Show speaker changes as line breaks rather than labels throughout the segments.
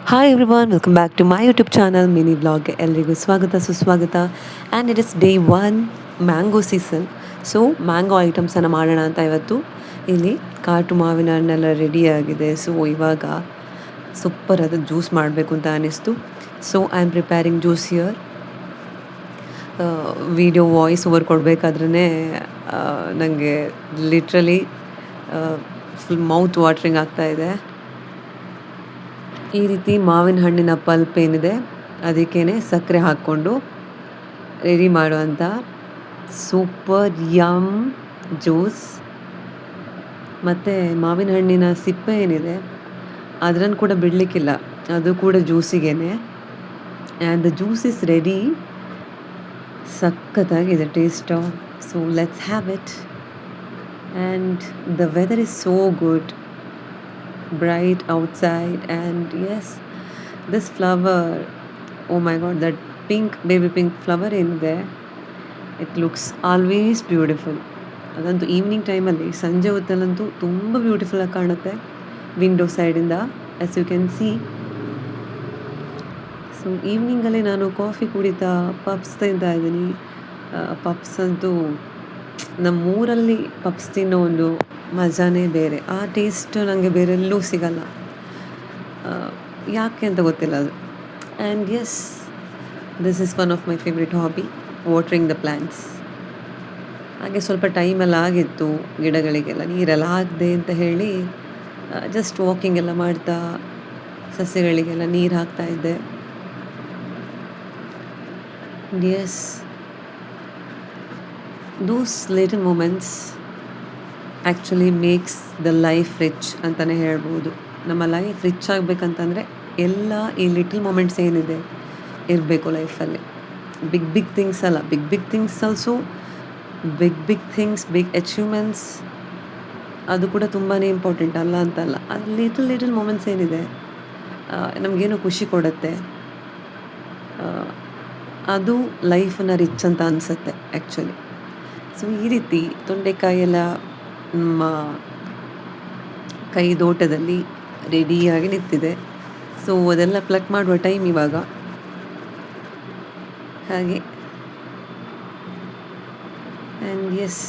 Hi everyone, welcome back to my YouTube channel Mini Vlog. ಎಲ್ರಿಗೂ ಸ್ವಾಗತ ಸುಸ್ವಾಗತ. And it is day 1 mango season. So mango ಐಟಮ್ಸನ್ನು ಮಾಡೋಣ ಅಂತ ಇವತ್ತು ಇಲ್ಲಿ ಕಾಟು ಮಾವಿನ ಹಣ್ಣೆಲ್ಲ ರೆಡಿಯಾಗಿದೆ. ಸೊ ಇವಾಗ ಸೂಪರ್ ಅದು ಜ್ಯೂಸ್ ಮಾಡಬೇಕು ಅಂತ ಅನ್ನಿಸ್ತು. So I am preparing juice here. Video voice over ಕೊಡಬೇಕಾದ್ರೇ ನನಗೆ ಲಿಟ್ರಲಿ ಫುಲ್ ಮೌತ್ ವಾಟ್ರಿಂಗ್ ಆಗ್ತಾಯಿದೆ. ಈ ರೀತಿ ಮಾವಿನ ಹಣ್ಣಿನ ಪಲ್ಪ್ ಏನಿದೆ ಅದಕ್ಕೇ ಸಕ್ಕರೆ ಹಾಕ್ಕೊಂಡು ರೆಡಿ ಮಾಡುವಂಥ ಸೂಪರ್ ಯಮ್ ಜ್ಯೂಸ್. ಮತ್ತು ಮಾವಿನ ಹಣ್ಣಿನ ಸಿಪ್ಪೆ ಏನಿದೆ ಅದನ್ನು ಕೂಡ ಬಿಡಲಿಕ್ಕಿಲ್ಲ, ಅದು ಕೂಡ ಜ್ಯೂಸಿಗೇನೆ. And the juice is ready. ಸಖತ್ತಾಗಿದೆ taste. So let's have it. And the weather is so good, bright outside, and yes, this flower, oh my god, that pink, baby pink flower in there, it looks always beautiful. ಅದಂತೂ evening ಟೈಮಲ್ಲಿ ಸಂಜೆ ಹೊತ್ತಲ್ಲಂತೂ ತುಂಬ ಬ್ಯೂಟಿಫುಲ್ಲಾಗಿ ಕಾಣುತ್ತೆ window ಸೈಡಿಂದ, as you can see. So ಈವ್ನಿಂಗಲ್ಲಿ ನಾನು ಕಾಫಿ ಕುಡಿತಾ ಪಪ್ಸ್ ತಿಂತಾ ಇದ್ದೀನಿ. ಪಪ್ಸ್ ಅಂತೂ ನಮ್ಮೂರಲ್ಲಿ ಪಪ್ಸ್ ತಿನ್ನೋ ಒಂದು ಮಜಾನೇ ಬೇರೆ. ಆ ಟೇಸ್ಟ್ ನನಗೆ ಬೇರೆಲ್ಲೂ ಸಿಗಲ್ಲ, ಯಾಕೆ ಅಂತ ಗೊತ್ತಿಲ್ಲ ಅದು. And yes, this is one of my favourite hobby, watering the plants. ಹಾಗೆ ಸ್ವಲ್ಪ ಟೈಮೆಲ್ಲ ಆಗಿತ್ತು ಗಿಡಗಳಿಗೆಲ್ಲ ನೀರೆಲ್ಲ ಹಾಕಿದೆ ಅಂತ ಹೇಳಿ ಜಸ್ಟ್ ವಾಕಿಂಗ್ ಎಲ್ಲ ಮಾಡ್ತಾ ಸಸ್ಯಗಳಿಗೆಲ್ಲ ನೀರು ಹಾಕ್ತಾಯಿದ್ದೆ. Yes, those little moments actually makes the life rich ಅಂತಲೇ ಹೇಳ್ಬೋದು. ನಮ್ಮ ಲೈಫ್ ರಿಚ್ ಆಗಬೇಕಂತಂದರೆ ಎಲ್ಲ ಈ ಲಿಟಲ್ ಮೂಮೆಂಟ್ಸ್ ಏನಿದೆ ಇರಬೇಕು ಲೈಫಲ್ಲಿ. ಬಿಗ್ ಬಿಗ್ ಥಿಂಗ್ಸ್ ಅಲ್ಲ, big big things also, big things, big achievements ಅದು ಕೂಡ ತುಂಬಾ ಇಂಪಾರ್ಟೆಂಟ್, ಅಲ್ಲ ಅಂತಲ್ಲ. ಅದು ಲಿಟಲ್ ಮೂಮೆಂಟ್ಸ್ ಏನಿದೆ ನಮಗೇನೋ ಖುಷಿ ಕೊಡುತ್ತೆ, ಅದು ಲೈಫನ್ನು ರಿಚ್ ಅಂತ ಅನಿಸುತ್ತೆ ಆ್ಯಕ್ಚುಲಿ. ಸೊ ಈ ರೀತಿ ತೊಂಡೆಕಾಯಿ ಎಲ್ಲ ನಮ್ಮ ಕೈದೋಟದಲ್ಲಿ ರೆಡಿಯಾಗಿ ನಿಂತಿದೆ. ಸೊ ಅದೆಲ್ಲ ಪ್ಲಕ್ ಮಾಡುವ ಟೈಮ್ ಇವಾಗ. ಹಾಗೆ ಆ್ಯಂಡ್ ಎಸ್,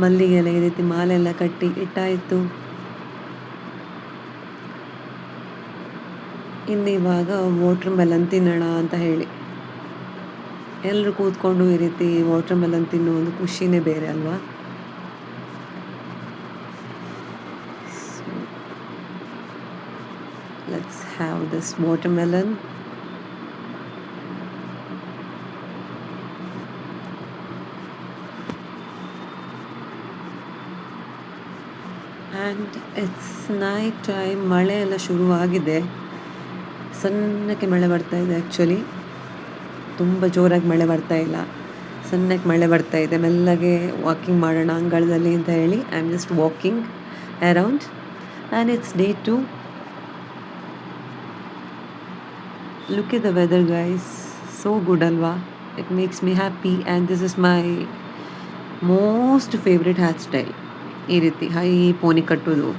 ಮಲ್ಲಿಗೆಲ್ಲ ಈ ರೀತಿ ಮಾಲೆಲ್ಲ ಕಟ್ಟಿ ಇಟ್ಟಾಯಿತು. ಇನ್ನು ಇವಾಗ ವಾಟ್ರ್ ಮೆಲನ್ ತಿನ್ನೋಣ ಅಂತ ಹೇಳಿ ಎಲ್ಲರೂ ಕೂತ್ಕೊಂಡು ಈ ರೀತಿ ವಾಟ್ರ್ ಮೆಲನ್ ತಿನ್ನೋ ಒಂದು ಖುಷಿನೇ ಬೇರೆ ಅಲ್ವಾ. Let's have this water melon. And it's night time. ಮಳೆ ಎಲ್ಲ ಶುರುವಾಗಿದೆ, ಸಣ್ಣಕ್ಕೆ ಮಳೆ ಬರ್ತಾಯಿದೆ. ಆ್ಯಕ್ಚುಲಿ ತುಂಬ ಜೋರಾಗಿ ಮಳೆ ಬರ್ತಾಯಿಲ್ಲ, ಸಣ್ಣಕ್ಕೆ ಮಳೆ ಬರ್ತಾಯಿದೆ. ಮೆಲ್ಲಗೆ ವಾಕಿಂಗ್ ಮಾಡೋಣ ಅಂಗಳದಲ್ಲಿ ಅಂತ ಹೇಳಿ I am just walking around. And it's day 2. Look at the weather guys, so good ಅಲ್ವಾ. It makes me happy. And this is my most favourite hairstyle. ಈ ರೀತಿ ಹೈ ಪೋನಿ ಕಟ್ಟೋದು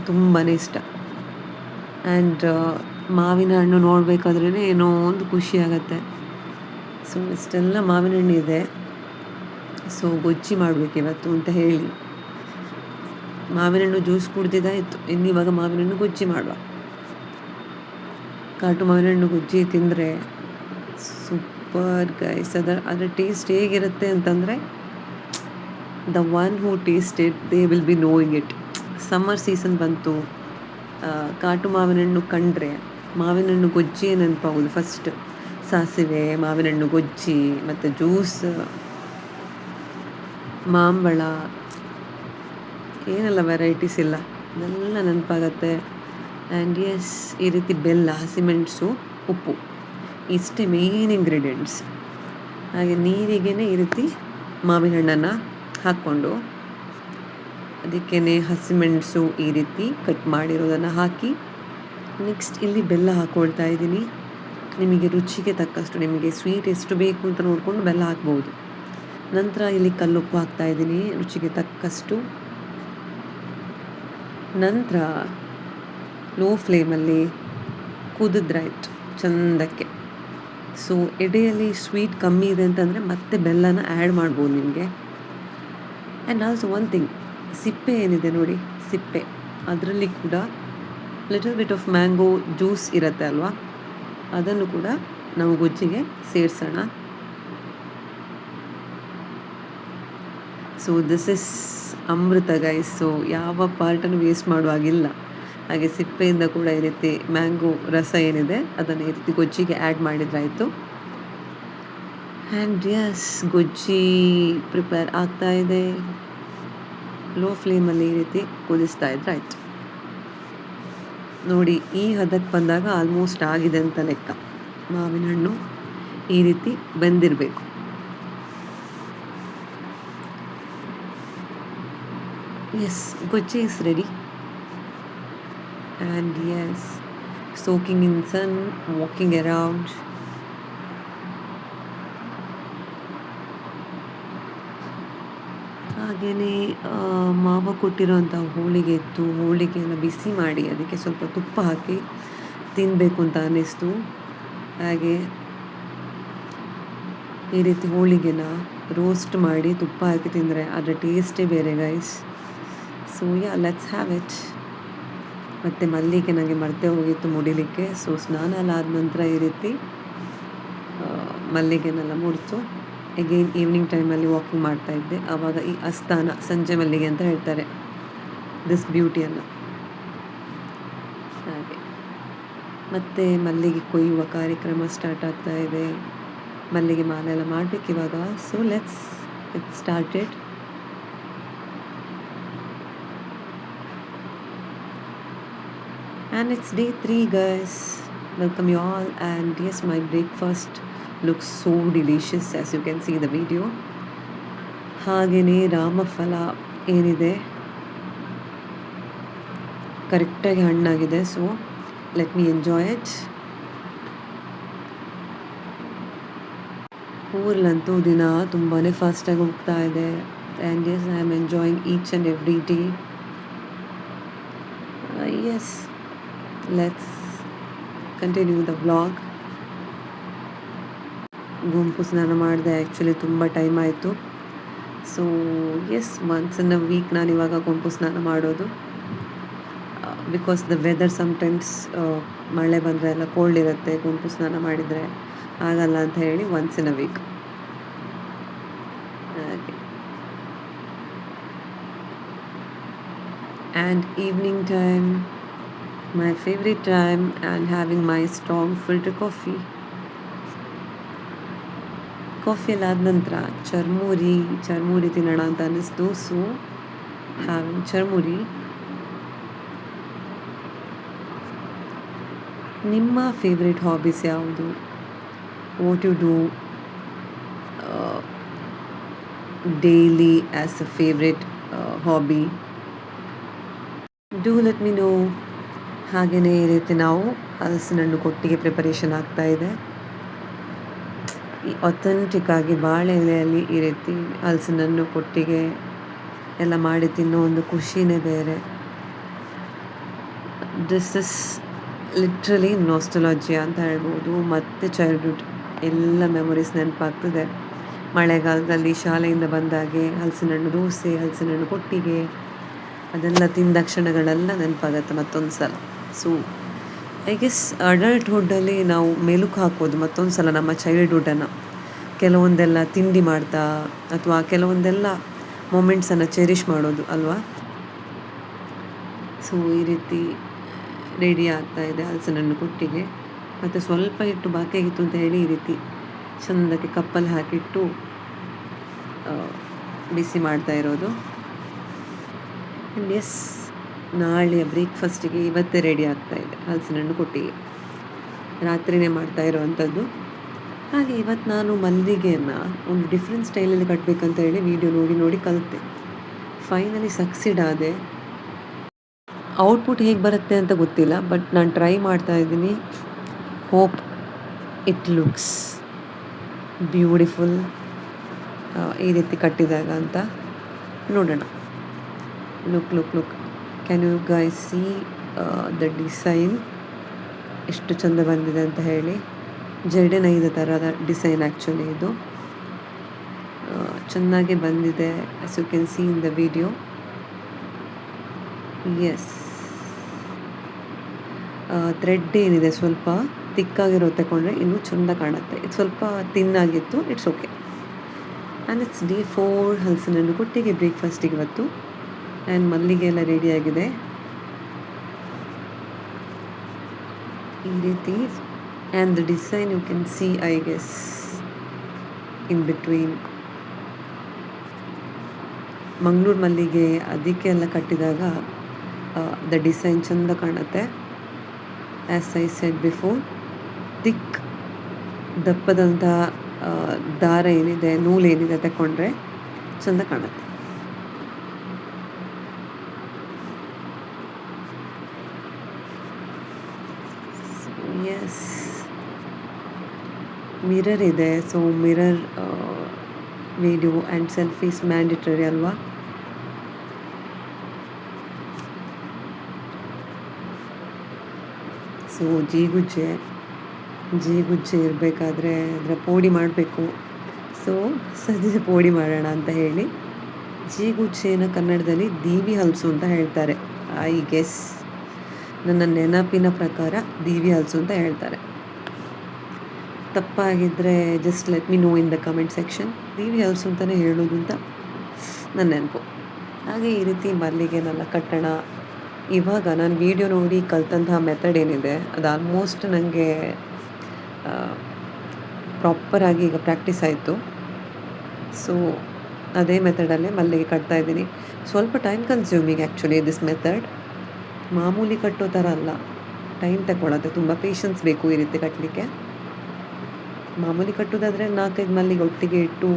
ತುಂಬಾ ಇಷ್ಟ. ಆ್ಯಂಡ್ ಮಾವಿನ ಹಣ್ಣು ನೋಡಬೇಕಾದ್ರೇ ಏನೋ ಒಂದು ಖುಷಿ ಆಗುತ್ತೆ. ಸೊ ಇಷ್ಟೆಲ್ಲ ಮಾವಿನ ಹಣ್ಣು ಇದೆ, ಸೊ ಗೊಜ್ಜಿ ಮಾಡಬೇಕು ಇವತ್ತು ಅಂತ ಹೇಳಿ ಮಾವಿನ ಹಣ್ಣು ಜ್ಯೂಸ್ ಕುಡ್ದಿದ್ದಾಯಿತು. ಇನ್ನಿವಾಗ ಮಾವಿನ ಹಣ್ಣು ಗೊಜ್ಜಿ ಮಾಡುವ. ಕಾಟು ಮಾವಿನ ಹಣ್ಣು ಗೊಜ್ಜಿ ತಿಂದರೆ ಸೂಪರ್ ಗೈಸ್. ಅದರ ಟೇಸ್ಟ್ ಹೇಗಿರುತ್ತೆ ಅಂತಂದರೆ, the one who taste it they will be knowing it. Summer season ಬಂತು, ಕಾಟು ಮಾವಿನ ಹಣ್ಣು ಕಂಡ್ರೆ ಮಾವಿನ ಹಣ್ಣು ಗೊಜ್ಜಿ ನೆನಪಾಗೋದು ಫಸ್ಟ್. ಸಾಸಿವೆ, ಮಾವಿನ ಹಣ್ಣು ಗೊಜ್ಜಿ, ಮತ್ತು ಜ್ಯೂಸ್, ಮಾಂಬಳ, ಏನೆಲ್ಲ ವೆರೈಟೀಸ್ ಇಲ್ಲ, ಅದೆಲ್ಲ ನೆನಪಾಗತ್ತೆ. ಆ್ಯಂಡ್ ಎಸ್, ಈ ರೀತಿ ಬೆಲ್ಲ, ಹಸಿಮೆಣಸು, ಉಪ್ಪು ಇಷ್ಟೇ ಮೇಯ್ನ್ ಇಂಗ್ರೀಡಿಯೆಂಟ್ಸ್. ಹಾಗೆ ನೀರಿಗೇ ಈ ರೀತಿ ಮಾವಿನ ಹಣ್ಣನ್ನು ಹಾಕ್ಕೊಂಡು ಅದಕ್ಕೇ ಹಸಿಮೆಣಸು ಈ ರೀತಿ ಕಟ್ ಮಾಡಿರೋದನ್ನು ಹಾಕಿ ನೆಕ್ಸ್ಟ್ ಇಲ್ಲಿ ಬೆಲ್ಲ ಹಾಕ್ಕೊಳ್ತಾ ಇದ್ದೀನಿ. ನಿಮಗೆ ರುಚಿಗೆ ತಕ್ಕಷ್ಟು, ನಿಮಗೆ ಸ್ವೀಟ್ ಎಷ್ಟು ಬೇಕು ಅಂತ ನೋಡಿಕೊಂಡು ಬೆಲ್ಲ ಹಾಕ್ಬೋದು. ನಂತರ ಇಲ್ಲಿ ಕಲ್ಲುಪ್ಪು ಹಾಕ್ತಾಯಿದ್ದೀನಿ ರುಚಿಗೆ ತಕ್ಕಷ್ಟು. ನಂತರ ಲೋ ಫ್ಲೇಮಲ್ಲಿ ಕುದಿದ್ರಾಯ್ತು ಚೆಂದಕ್ಕೆ. ಸೊ ಎಡೆಯಲ್ಲಿ ಸ್ವೀಟ್ ಕಮ್ಮಿ ಇದೆ ಅಂತಂದರೆ ಮತ್ತೆ ಬೆಲ್ಲನ ಆ್ಯಡ್ ಮಾಡ್ಬೋದು ನಿಮಗೆ. ಆ್ಯಂಡ್ ಆಲ್ಸೋ ಒನ್ ಥಿಂಗ್, ಸಿಪ್ಪೆ ಏನಿದೆ ನೋಡಿ, ಸಿಪ್ಪೆ ಅದರಲ್ಲಿ ಕೂಡ little bit of mango juice ಇರುತ್ತೆ ಅಲ್ವಾ, ಅದನ್ನು ಕೂಡ ನಾವು ಗೊಜ್ಜಿಗೆ ಸೇರಿಸೋಣ. So this is Amrutha guys. So ಯಾವ ಪಾರ್ಟನ್ನು ವೇಸ್ಟ್ ಮಾಡುವಾಗಿಲ್ಲ. ಹಾಗೆ ಸಿಪ್ಪೆಯಿಂದ ಕೂಡ ಈ ರೀತಿ ಮ್ಯಾಂಗೋ ರಸ ಏನಿದೆ ಅದನ್ನು ಈ ರೀತಿ ಗೊಜ್ಜಿಗೆ ಆ್ಯಡ್ ಮಾಡಿದ್ರಾಯಿತು. ಆ್ಯಂಡ್ ಯಸ್, ಗೊಜ್ಜಿ ಪ್ರಿಪೇರ್ ಆಗ್ತಾ ಇದೆ. ಲೋ ಫ್ಲೇಮಲ್ಲಿ ಈ ರೀತಿ ಕುದಿಸ್ತಾ ಇದ್ರೆ ಆಯಿತು. ನೋಡಿ, ಈ ಹದಕ್ಕೆ ಬಂದಾಗ ಆಲ್ಮೋಸ್ಟ್ ಆಗಿದೆ ಅಂತ ಲೆಕ್ಕ. ಮಾವಿನ ಹಣ್ಣು ಈ ರೀತಿ ಬೆಂದಿರಬೇಕು. ಎಸ್, ಗೊಜ್ಜಿ is ready. And yes, soaking in sun, walking around. ಹಾಗೆಯೇ ಮಾವ ಕೊಟ್ಟಿರೋಂಥ ಹೋಳಿಗೆ ಇತ್ತು. ಹೋಳಿಗೆಯನ್ನು ಬಿಸಿ ಮಾಡಿ ಅದಕ್ಕೆ ಸ್ವಲ್ಪ ತುಪ್ಪ ಹಾಕಿ ತಿನ್ನಬೇಕು ಅಂತ ಅನ್ನಿಸ್ತು. ಹಾಗೆ ಈ ರೀತಿ ಹೋಳಿಗೆನ ರೋಸ್ಟ್ ಮಾಡಿ ತುಪ್ಪ ಹಾಕಿ ತಿಂದರೆ ಅದರ ಟೇಸ್ಟೇ ಬೇರೆ guys. So yeah, let's have it. ಮತ್ತು ಮಲ್ಲಿಗೆ ನನಗೆ ಮರೆತೇ ಹೋಗಿತ್ತು ಮುಡಿಲಿಕ್ಕೆ. ಸೊ ಸ್ನಾನ ಎಲ್ಲ ಆದ ನಂತರ ಈ ರೀತಿ ಮಲ್ಲಿಗೆನೆಲ್ಲ ಮುಡಿತು ಎಗೈನ್ ಈವ್ನಿಂಗ್ ಟೈಮಲ್ಲಿ ವಾಕಿಂಗ್ ಮಾಡ್ತಾಯಿದ್ದೆ. ಆವಾಗ ಈ ಅಸ್ಥಾನ, ಸಂಜೆ ಮಲ್ಲಿಗೆ ಅಂತ ಹೇಳ್ತಾರೆ, ದಿಸ್ ಬ್ಯೂಟಿಯನ್ನು. ಹಾಗೆ ಮತ್ತು ಮಲ್ಲಿಗೆ ಕೊಯ್ಯುವ ಕಾರ್ಯಕ್ರಮ ಸ್ಟಾರ್ಟ್ ಆಗ್ತಾ ಇದೆ. ಮಲ್ಲಿಗೆ ಮಾಲೆ ಎಲ್ಲ ಮಾಡಬೇಕು ಇವಾಗ. So let's it started. And it's day 3 guys. Welcome you all. And yes, my breakfast looks so delicious as you can see the video. ಹಾಗೆಯೇ ರಾಮಫಲ ಏನಿದೆ ಕರೆಕ್ಟಾಗಿ ಹಣ್ಣಾಗಿದೆ. So let me enjoy it. ಊರಲ್ಲಂತೂ ದಿನ ತುಂಬಾ ಫಾಸ್ಟಾಗಿ ಹೋಗ್ತಾ ಇದೆ. And yes, I am enjoying each and every day. Yes, let's continue the vlog. ಗುಂಪು ಸ್ನಾನ ಮಾಡಿದೆ. ಆ್ಯಕ್ಚುಲಿ ತುಂಬ ಟೈಮ್ ಆಯಿತು. So yes, once in a week ನಾನು ಇವಾಗ ಗುಂಪು ಸ್ನಾನ ಮಾಡೋದು. ಬಿಕಾಸ್ ದ ವೆದರ್ ಸಮ್ಟೈಮ್ಸ್ ಮಳೆ ಬಂದರೆ ಎಲ್ಲ ಕೋಲ್ಡ್ ಇರುತ್ತೆ, ಗುಂಪು ಸ್ನಾನ ಮಾಡಿದರೆ ಆಗಲ್ಲ ಅಂತ ಹೇಳಿ ಒನ್ಸ್ ಇನ್ ಅ ವೀಕ್. ಹಾಗೆ and evening time, my favorite time, and having my strong filter coffee. ಕಾಫಿ ಎಲ್ಲ ಆದ ನಂತರ ಚರ್ಮುರಿ ತಿನ್ನೋಣ ಅಂತ ಅನ್ನಿಸ್ತು. So having churmuri. ನಿಮ್ಮ ಫೇವ್ರೆಟ್ ಹಾಬೀಸ್ ಯಾವುದು? What you do daily as a favourite hobby? Do let me know. ಹಾಗೆಯೇ ಈ ರೀತಿ ನಾವು ಹಲಸಿನ ಹಣ್ಣು ಕೊಟ್ಟಿಗೆ ಪ್ರಿಪರೇಷನ್ ಆಗ್ತಾಯಿದೆ. ಈ ಅಥೆಂಟಿಕ್ ಆಗಿ ಬಾಳೆ ಎಲೆಯಲ್ಲಿ ಈ ರೀತಿ ಹಲಸಿನ ಹಣ್ಣು ಕೊಟ್ಟಿಗೆ ಎಲ್ಲ ಮಾಡಿ ತಿನ್ನೋ ಒಂದು ಖುಷಿನೇ ಬೇರೆ. ದಿಸ್ ಇಸ್ ಲಿಟ್ರಲಿ ನಾಸ್ಟಾಲಜಿಯಾ ಅಂತ ಹೇಳ್ಬೋದು. ಮತ್ತು ಚೈಲ್ಡ್ಹುಡ್ ಎಲ್ಲ ಮೆಮೊರೀಸ್ ನೆನಪಾಗ್ತದೆ. ಮಳೆಗಾಲದಲ್ಲಿ ಶಾಲೆಯಿಂದ ಬಂದಾಗೆ ಹಲಸಿನ ಹಣ್ಣು ದೋಸೆ, ಹಲಸಿನ ಹಣ್ಣು ಕೊಟ್ಟಿಗೆ ಅದೆಲ್ಲ ತಿಂದ ಕ್ಷಣಗಳೆಲ್ಲ ನೆನಪಾಗತ್ತೆ ಮತ್ತೊಂದು ಸಲ. ಸೊ ಐ ಗೆಸ್ ಅಡಲ್ಟ್ಹುಡ್ಡಲ್ಲಿ ನಾವು ಮೆಲುಕು ಹಾಕೋದು ಮತ್ತೊಂದು ಸಲ ನಮ್ಮ ಚೈಲ್ಡ್ಹುಡ್ಡನ್ನು, ಕೆಲವೊಂದೆಲ್ಲ ತಿಂಡಿ ಮಾಡ್ತಾ ಅಥವಾ ಕೆಲವೊಂದೆಲ್ಲ ಮೂಮೆಂಟ್ಸನ್ನು ಚೆರಿಷ್ ಮಾಡೋದು ಅಲ್ವಾ. ಸೊ ಈ ರೀತಿ ರೆಡಿ ಆಗ್ತಾಯಿದೆ ಹಲಸಿನ ಹಣ್ಣು ಕೊಟ್ಟಿಗೆ. ಮತ್ತು ಸ್ವಲ್ಪ ಹಿಟ್ಟು ಬಾಕಿ ಆಗಿತ್ತು ಅಂತ ಹೇಳಿ ಈ ರೀತಿ ಚೆಂದಕ್ಕೆ ಕಪ್ಪಲ್ಲಿ ಹಾಕಿಟ್ಟು ಬಿಸಿ ಮಾಡ್ತಾ ಇರೋದು. ಆ್ಯಂಡ್ ಎಸ್, ನಾಳೆಯ ಬ್ರೇಕ್ಫಾಸ್ಟಿಗೆ ಇವತ್ತೇ ರೆಡಿ ಆಗ್ತಾಯಿದೆ ಹಲಸಿನ ಹಣ್ಣು ಕೊಟ್ಟಿಗೆ. ರಾತ್ರಿನೇ ಮಾಡ್ತಾ ಇರೋವಂಥದ್ದು. ಹಾಗೆ ಇವತ್ತು ನಾನು ಮಲ್ಲಿಗೆಯನ್ನು ಒಂದು ಡಿಫ್ರೆಂಟ್ ಸ್ಟೈಲಲ್ಲಿ ಕಟ್ಟಬೇಕಂತ ಹೇಳಿ ವಿಡಿಯೋ ನೋಡಿ ಕಲಿತೆ. ಫೈನಲಿ ಸಕ್ಸೀಡ್ ಆದೆ. ಔಟ್ಪುಟ್ ಹೇಗೆ ಬರುತ್ತೆ ಅಂತ ಗೊತ್ತಿಲ್ಲ, ಬಟ್ ನಾನು ಟ್ರೈ ಮಾಡ್ತಾ ಇದ್ದೀನಿ. ಹೋಪ್ ಇಟ್ ಲುಕ್ಸ್ ಬ್ಯೂಟಿಫುಲ್ ಈ ರೀತಿ ಕಟ್ಟಿದಾಗ ಅಂತ ನೋಡೋಣ. Look. Can you guys see the design? ಎಷ್ಟು ಚಂದ ಬಂದಿದೆ ಅಂತ ಹೇಳಿ. ಜಡೆ ನೇಯ್ದ ಥರದ ಡಿಸೈನ್ ಆ್ಯಕ್ಚುಲಿ ಇದು. ಚೆನ್ನಾಗಿ ಬಂದಿದೆ, as you can see in the video. Yes, thread ಏನಿದೆ ಸ್ವಲ್ಪ ತಿಕ್ಕಾಗಿರೋ ತಗೊಂಡ್ರೆ ಇನ್ನೂ ಚೆಂದ ಕಾಣುತ್ತೆ. ಇದು ಸ್ವಲ್ಪ ತಿನ್ನಾಗಿತ್ತು, it's okay. And it's day 4 ಹಲಸಿನಹಣ್ಣು ಕೊಟ್ಟಿಗೆ ಬ್ರೇಕ್ಫಾಸ್ಟಿಗೆ ಇವತ್ತು. ಆ್ಯಂಡ್ ಮಲ್ಲಿಗೆ ಎಲ್ಲ ರೆಡಿಯಾಗಿದೆ ಈ ರೀತಿ. And the design you can see, I guess, in between. Mangaluru ಮಲ್ಲಿಗೆ ಅದಕ್ಕೆಲ್ಲ ಕಟ್ಟಿದಾಗ ದ ಡಿಸೈನ್ ಚೆಂದ ಕಾಣುತ್ತೆ. As I said before, thick ದಪ್ಪದಂಥ ದಾರ ಏನಿದೆ, ನೂಲೇನಿದೆ ತಗೊಂಡ್ರೆ ಚೆಂದ ಕಾಣುತ್ತೆ. ಎಸ್, ಮಿರರ್ ಇದೆ. So mirror video and selfies mandatory ಅಲ್ವಾ. ಸೊ ಜೀಗುಜ್ಜೆ ಇರಬೇಕಾದ್ರೆ ಅದರ ಪೋಡಿ ಮಾಡಬೇಕು. ಸೊ ಸದ್ಯ ಪೋಡಿ ಮಾಡೋಣ ಅಂತ ಹೇಳಿ, ಜೀಗುಜ್ಜೆನ ಕನ್ನಡದಲ್ಲಿ ದೀವಿ ಹಲಸು ಅಂತ ಹೇಳ್ತಾರೆ. ಐ ಗೆಸ್, ನನ್ನ ನೆನಪಿನ ಪ್ರಕಾರ ದೀವಿ ಹಲಸು ಅಂತ ಹೇಳ್ತಾರೆ. ತಪ್ಪಾಗಿದ್ದರೆ just let me know in the comment section. ದೀವಿ ಹಲಸು ಅಂತಲೇ ಹೇಳೋದು ಅಂತ ನನ್ನ ನೆನಪು. ಹಾಗೆ ಈ ರೀತಿ ಮಲ್ಲಿಗೆನೆಲ್ಲ ಕಟ್ಟೋಣ. ಇವಾಗ ನಾನು ವಿಡಿಯೋ ನೋಡಿ ಕಲ್ತಂತಹ ಮೆಥಡ್ ಏನಿದೆ ಅದು ಆಲ್ಮೋಸ್ಟ್ ನನಗೆ ಪ್ರಾಪರಾಗಿ ಈಗ ಪ್ರಾಕ್ಟೀಸ್ ಆಯಿತು. ಸೊ ಅದೇ ಮೆಥಡಲ್ಲೇ ಮಲ್ಲಿಗೆ ಕಟ್ತಾಯಿದ್ದೀನಿ. ಸ್ವಲ್ಪ time consuming actually this method. ಮಾಮೂಲಿ ಕಟ್ಟೋ ಥರ ಅಲ್ಲ, ಟೈಮ್ ತಗೊಳ್ಳತ್ತೆ, ತುಂಬ ಪೇಷನ್ಸ್ ಬೇಕು ಈ ರೀತಿ ಕಟ್ಟಲಿಕ್ಕೆ. ಮಾಮೂಲಿ ಕಟ್ಟೋದಾದರೆ 4-5 ಮಲ್ಲಿಗೆ ಒಟ್ಟಿಗೆ ಇಟ್ಟು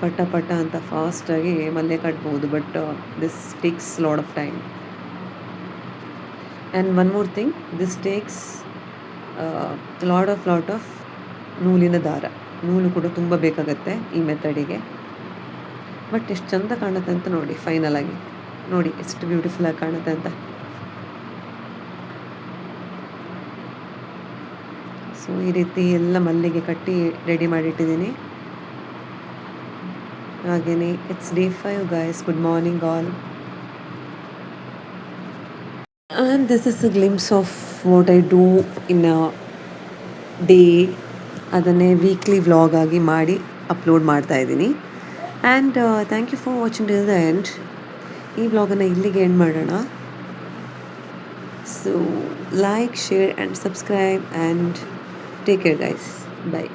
ಪಟ ಅಂತ ಫಾಸ್ಟಾಗಿ ಮಲ್ಲಿಗೆ ಕಟ್ಬೋದು. But this takes lot of time. And one more thing, this takes lot of ನೂಲಿನ ದಾರ. ನೂಲು ಕೂಡ ತುಂಬ ಬೇಕಾಗತ್ತೆ ಈ ಮೆಥಡಿಗೆ. ಬಟ್ ಎಷ್ಟು ಚಂದ ಕಾಣುತ್ತೆ ಅಂತ ನೋಡಿ. ಫೈನಲ್ ಆಗಿ ನೋಡಿ ಎಷ್ಟು ಬ್ಯೂಟಿಫುಲ್ಲಾಗಿ ಕಾಣುತ್ತೆ ಅಂತ. ಸೊ ಈ ರೀತಿ ಎಲ್ಲ ಮಲ್ಲಿಗೆ ಕಟ್ಟಿ ರೆಡಿ ಮಾಡಿಟ್ಟಿದ್ದೀನಿ. ಹಾಗೆಯೇ it's day 5 guys. Good morning all. And this is a glimpse of what I do in a day. ಅದನ್ನೇ ವೀಕ್ಲಿ ವ್ಲಾಗ್ ಆಗಿ ಮಾಡಿ ಅಪ್ಲೋಡ್ ಮಾಡ್ತಾ ಇದ್ದೀನಿ. And thank you for watching till the end. ಈ ವ್ಲಾಗನ್ನು ಇಲ್ಲಿಗೆ ಎಂಡ್ ಮಾಡೋಣ. So like, share and subscribe and take care guys. By.